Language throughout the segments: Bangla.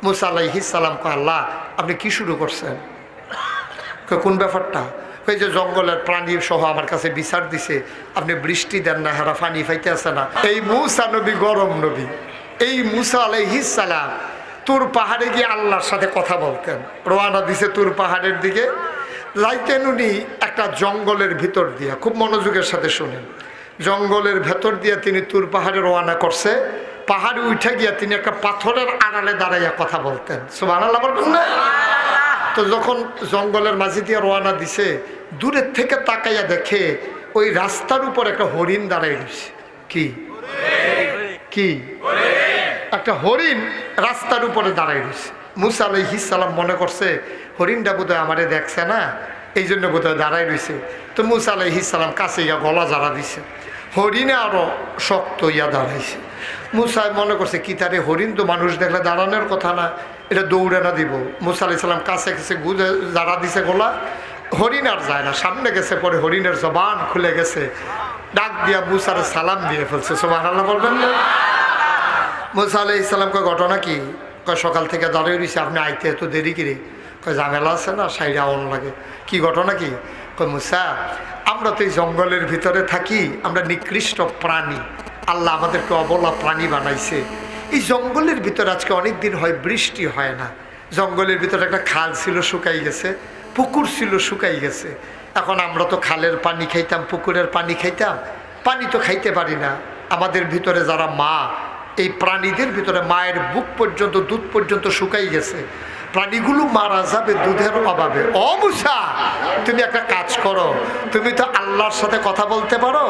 মুসা আলাইহিস সালাম কয় আল্লাহ আপনি কি শুরু করছেন? কোন ব্যাপারটা? ওই যে জঙ্গলের প্রাণী সহ আমার কাছে বিচার দিছে, আপনি বৃষ্টি দেন না, হেরা পানি ফাইতে আসে না। এই মুসা নবী গরম নবী, এই মুসা আলাইহিস সালাম তুর পাহাড়ে গিয়ে আল্লাহর সাথে কথা বলতেন। রওনা দিছে তুর পাহাড়ের দিকে, যাইতেন উনি একটা জঙ্গলের ভিতর দিয়া, খুব মনোযোগের সাথে শুনেন, জঙ্গলের ভেতর দিয়ে তিনি তুর পাহাড়ে রওনা করছে। পাহাড়ে উঠে গিয়া তিনি একটা পাথরের আড়ালে দাঁড়াইয়া কথা বলতেন। সুবহানাল্লাহ বলবেন না? তো যখন জঙ্গলের মাঝে দিয়ে রওনা দিছে, দূরের থেকে তাকাইয়া দেখে ওই রাস্তার উপর একটা হরিণ দাঁড়াই রয়েছে। কি কি একটা হরিণ রাস্তার উপরে দাঁড়াই রয়েছে। মুসা আলাইহিস সালাম মনে করছে হরিণটা বোধহয় আমারে দেখছে না, এই জন্য বোধহয় দাঁড়াই রয়েছে। তো মুসা আলাইহিস সালাম কাছে ইয়া গলা জাড়া দিছে, হরিণে আরো শক্ত ইয়া দাঁড়াইছে। মুসা মনে করছে কি তারে, হরিণ তো মানুষ দেখলে দাঁড়ানোর কথা না, এটা দৌড়ে না দিব। মুসা আলাইহিস সালাম কাছে কাছে গুজে জাড়া দিছে গলা, হরিণ আর যায় না। সামনে গেছে, পরে হরিণের জবান খুলে গেছে, ডাক দিয়া মুসার সালাম দিয়ে ফেলছে। সুবহানাল্লাহ বলবেন না? মুসা আলাইহিস সালামকে ঘটনা কি? কয় সকাল থেকে দাঁড়িয়ে রয়েছে, আপনি আইতে এত দেরি কিরে? কয় ঝামেলা আছে না, সাইডে আউন লাগে। কি ঘটনা কি? কয় মুসা আমরা তো এই জঙ্গলের ভিতরে থাকি, আমরা নিকৃষ্ট প্রাণী, আল্লাহ আমাদেরকে অবলা প্রাণী বানাইছে। এই জঙ্গলের ভিতরে আজকে অনেক দিন হয় বৃষ্টি হয় না। জঙ্গলের ভিতরে একটা খাল ছিল শুকাই গেছে, পুকুর ছিল শুকাই গেছে। এখন আমরা তো খালের পানি খাইতাম, পুকুরের পানি খাইতাম, পানি তো খাইতে পারি না। আমাদের ভিতরে যারা মা, এই প্রাণীদের ভিতরে মায়ের বুক পর্যন্ত, দুধ পর্যন্ত শুকাই গেছে, প্রাণীগুলো মারা যাবে দুধের অভাবে। ও মুসা তুমি একটা কাজ করো, তুমি তো আল্লাহর সাথে কথা বলতে পারো,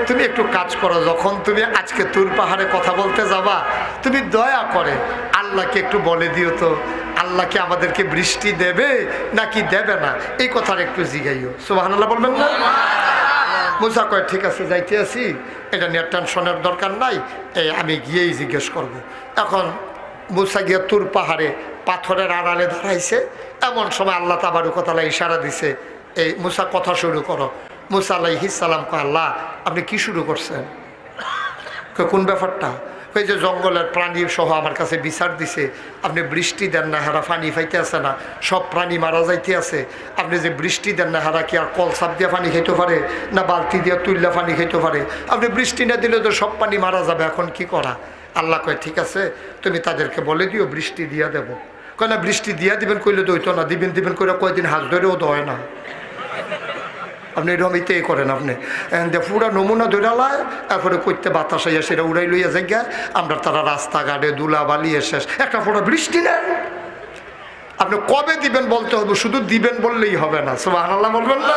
তুমি একটু কাজ করো, যখন তুমি আজকে তুর পাহাড়ে কথা বলতে যাবা, তুমি দয়া করে আল্লাহকে একটু বলে দিও তো, আল্লাহকে আমাদেরকে বৃষ্টি দেবে নাকি দেবে না, এই কথাটা একটু জিগাইও। সুবহানাল্লাহ বলবেন না? মুসা কয় ঠিক আছে যাইতে আসি, এটা নিয়ে টেনশনের দরকার নাই, আমি গিয়েই জিজ্ঞেস করব। এখন মুসা গিয়ে তুর পাহাড়ে পাথরের আড়ালে দাঁড়াইছে। এমন সময় আল্লাহ তাবারক ওয়া তাআলা ইশারা দিছে, এই মুসা কথা শুরু করো। মুসা আলাইহিস সালাম কয় আল্লাহ আপনি কি শুরু করছেন? কোন ব্যাপারটা? ওই যে জঙ্গলের প্রাণী সহ আমার কাছে বিচার দিছে, আপনি বৃষ্টি দেন না, হেরা পানি ফাইতে আসে না, সব প্রাণী মারা যাইতে আছে। আপনি যে বৃষ্টি দেন না, হেরা কি আর কল সাপ দিয়ে পানি খাইতে পারে না বালতি দিয়ে তুললে পানি খাইতে পারে? আপনি বৃষ্টি না দিলে তো সব পানি মারা যাবে, এখন কি করা? আল্লাহ কয় ঠিক আছে তুমি তাদেরকে বলে দিও বৃষ্টি দিয়া দেবো। কয় না বৃষ্টি দিয়া দিবেন কইলে তো হইতো না, দিবেন দিবেন করে কয়দিন হাত ধরেও তো হয় না। আপনি এরকম ইতেই করেন, আপনি পুরা নমুনা ধরালায় তারপরে করতে বাতাস হইয়া সেটা উড়াই লইয়া জায়গা, আমরা তারা রাস্তাঘাটে ধুলা বালিয়ে শেষ, একটা ফোটা বৃষ্টি নেন। আপনি কবে দিবেন বলতে হবে, শুধু দিবেন বললেই হবে না। সুবহানাল্লাহ বলবেন না?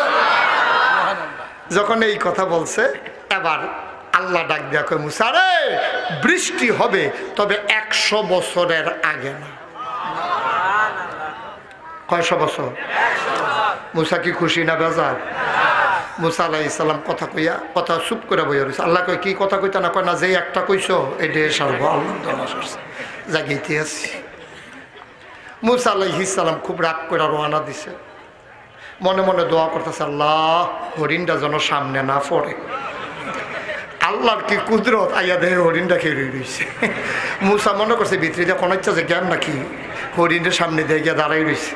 যখন এই কথা বলছে, এবার আল্লাহ ডাক দিয়া কয় মুসা রে বৃষ্টি হবে, তবে 100 বছরের আগে না। কয়শো বছর? মুসা কি খুশি না বেজার? মুসা আলাইহিস সালাম কথা কইয়া কথা চুপ করে বইয়া রয়েছে। আল্লাহ কয় কি কথা কইতা না? কয় না যে একটা কইছো এডে সারব। আল্লাহ জাগিতে আছি। মুসা আলাইহিস সালাম খুব রাগ করে রওনা দিছে, মনে মনে দোয়া করতেছে আল্লাহ হরিণটা যেন সামনে না পড়ে। আল্লাহর কি কুদরত, আইয়া দেহে হরিণটা খেয়ে রয়েছে। মুসা মনে করছে ভিতরে কোনো ইচ্ছা যে জ্ঞান নাকি, হরিণের সামনে দিয়ে গিয়ে দাঁড়াই রয়েছে।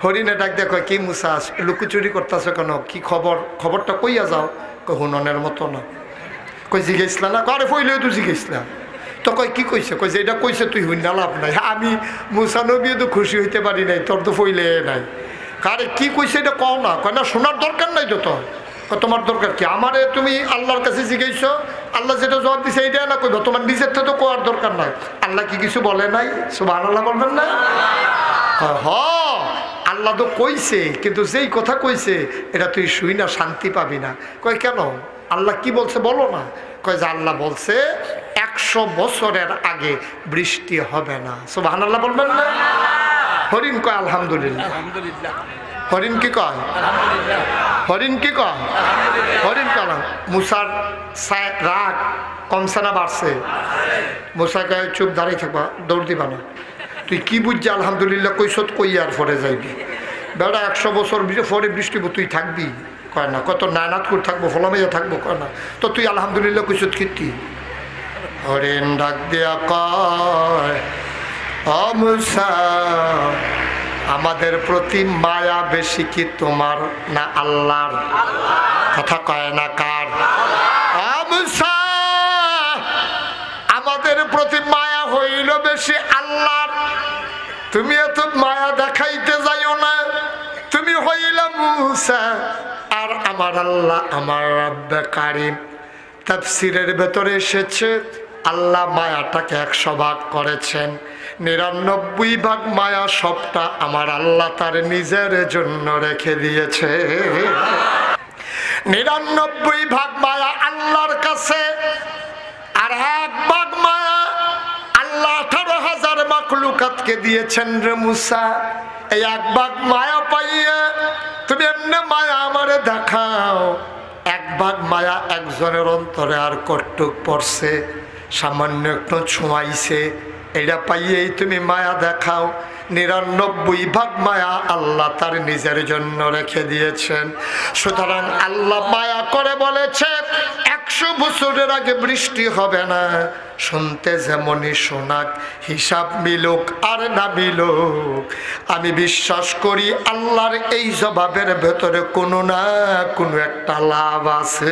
হরিণে ডাক দেখো কি মুসা লুকোচুরি করতেছো কেন, কি খবর? খবরটা কইয়া যাও। কই হুননের মতো না। কই জিজ্ঞেসলা না? আরে ফইলেও তো জিজ্ঞেসলাম। তো কই কি কইছে? কই যে এটা কইছে তুই হইন না লাভ নাই, আমি মুসা নবীও তো খুশি হইতে পারি নাই, তোর তো ফইলে নাই। কারে কি কইছে এটা কও না। কয় না শোনার দরকার নাই তো, তো তোমার দরকার কি? আমারে তুমি আল্লাহর কাছে জিজ্ঞেসছো, আল্লাহ যেটা জবাব দিছে এইটা না কইব, তোমার নিজের থেকে তো কোয়ার দরকার নাই। আল্লাহ কি কিছু বলে নাই? সুবহানাল্লাহ বলবেন না? হ আল্লাহ তো কইছে, কিন্তু যেই কথা কইছে এটা তুই শুই না শান্তি পাবি না। কয় কেন? আল্লাহ কি বলছে বলো না। কয় যে আল্লাহ বলছে 100 বছরের আগে বৃষ্টি হবে না। সুবহানাল্লাহ বলবেন না? হরিণ কয় আলহামদুলিল্লাহ। হরিণ কি কয়? হরিণ কি কয়? হরিণ কেন? মুসার রাগ কমছে না বাড়ছে? মুসা কয় চুপ দাঁড়িয়ে থাকবা, দৌড় দিবা না। তুই কি বুঝছি আলহামদুলিল্লাহ কইস কই আর পরে যাইবি? বেড়া 100 বছর পরে বৃষ্টি তুই থাকবি? কয় না। কত নায়নাথপুর থাকবো, ফলামেজা থাকবো? কয় না। তো তুই আলহামদুলিল্লাহ কইস কীর্তি? হরিণ ডাক দিয়া কয় ও মুসা, আমাদের প্রতি মায়া বেশি কি তোমার না আল্লাহর? কথা কয় না কার? ও মুসা, আমাদের প্রতি মায়া হইল বেশি আল্লাহর। তুমি এত মায়া দেখাইতে যাইও না। তুমি হইলা মুসা আর আমার আল্লাহ আমার রব্বে কারীম। তাফসীরের ভেতরে এসেছে আল্লাহ মায়াটাকে 100 ভাগ করেছেন, 99 ভাগ মায়া সবটা আমার আল্লাহ তার নিজের জন্য রেখে দিয়েছে। 99 ভাগ মায়া আল্লাহর কাছে, আর 1 ভাগ মায়া আল্লাহ 18,000 মাখলুকাতকে দিয়েছেন রে মুসা। এই 1 ভাগ মায়া পাইয়া তুমি এমনি মায়া আমারে দেখাও। 1 ভাগ মায়া একজনের অন্তরে আর কটুক পড়ছে, সামান্য একটু ছোঁয়াইছে, এটা পাইয়েই তুমি মায়া দেখাও। 99 ভাগ মায়া আল্লাহ তার নিজের জন্য রেখে দিয়েছেন। সুতরাং আল্লাহ মায়া করে বলেছে 100 বছরের আগে বৃষ্টি হবে না। শুনতে যেমনই শোনাক, হিসাব মিলুক আর না মিলুক, আমি বিশ্বাস করি আল্লাহর এই জবাবের ভেতরে কোনো না কোনো একটা লাভ আছে।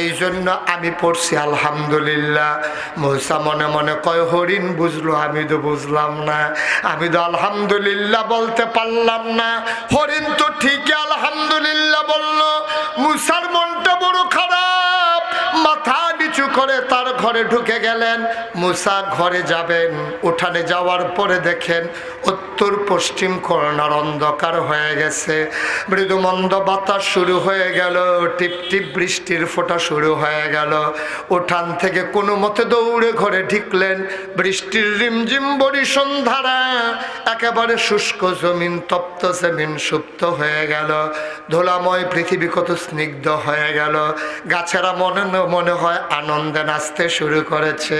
এই জন্য আমি পড়ছি আলহামদুলিল্লাহ। মুসা মনে মনে কয় হরিণ বুঝলো, আমি তো বুঝলাম না, আমি তো আলহামদুলিল্লাহ বলতে পারলাম না। হরিণ তো ঠিকই আলহামদুলিল্লাহ বলল। মুসার মনটা বড় খারাপ, মাথা নিচু করে তার ঘরে ঢুকে গেলেন। মুসা ঘরে যাবেন, উঠানে যাওয়ার পরে দেখেন উত্তর পশ্চিম কর্নার অন্ধকার হয়ে গেছে। মৃদু মন্দ বাতাস শুরু হয়ে গেল, টিপ টিপ বৃষ্টির ফোঁটা শুরু হয়ে গেল। উঠান থেকে কোনো মতে দৌড়ে ঘরে ঢুকলেন। বৃষ্টির রিমঝিম বরিশন ধারা, একেবারে শুষ্ক জমিন, তপ্ত জমিন সুপ্ত হয়ে গেল। ধুলাময় পৃথিবী কত স্নিগ্ধ হয়ে গেল। গাছেরা মনে মনে হয় আনন্দে নাচতে শুরু করেছে।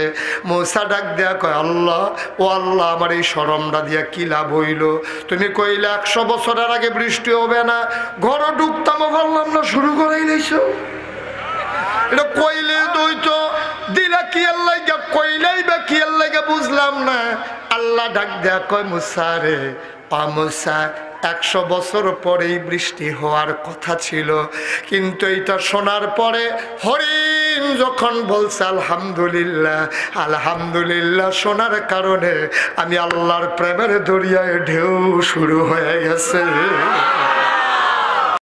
মুসা ডাক দেয়া কয়, আল্লাহ ও আল্লাহ, আমার এই শরমটা দিয়া কি লাভ হইল? তুমি কইলে 100 বছরের আগে বৃষ্টি হবে না, ঘরে ঢুকতাম ভাবলাম না, শুরু করাই লাইছো। এটা কইলে দইতো দিলা কি আল্লাহ, কইলেই বা কি আল্লাহ বুঝলাম না। আল্লাহ ডাক দেয়া কয়, মুসা রে, মুসা, 100 বছর পরেই বৃষ্টি হওয়ার কথা ছিল, কিন্তু এটা শোনার পরে হরিণ যখন বলছে আলহামদুলিল্লাহ, আলহামদুলিল্লাহ শোনার কারণে আমি আল্লাহর প্রেমের দরিয়ায় ঢেউ শুরু হয়ে গেছে।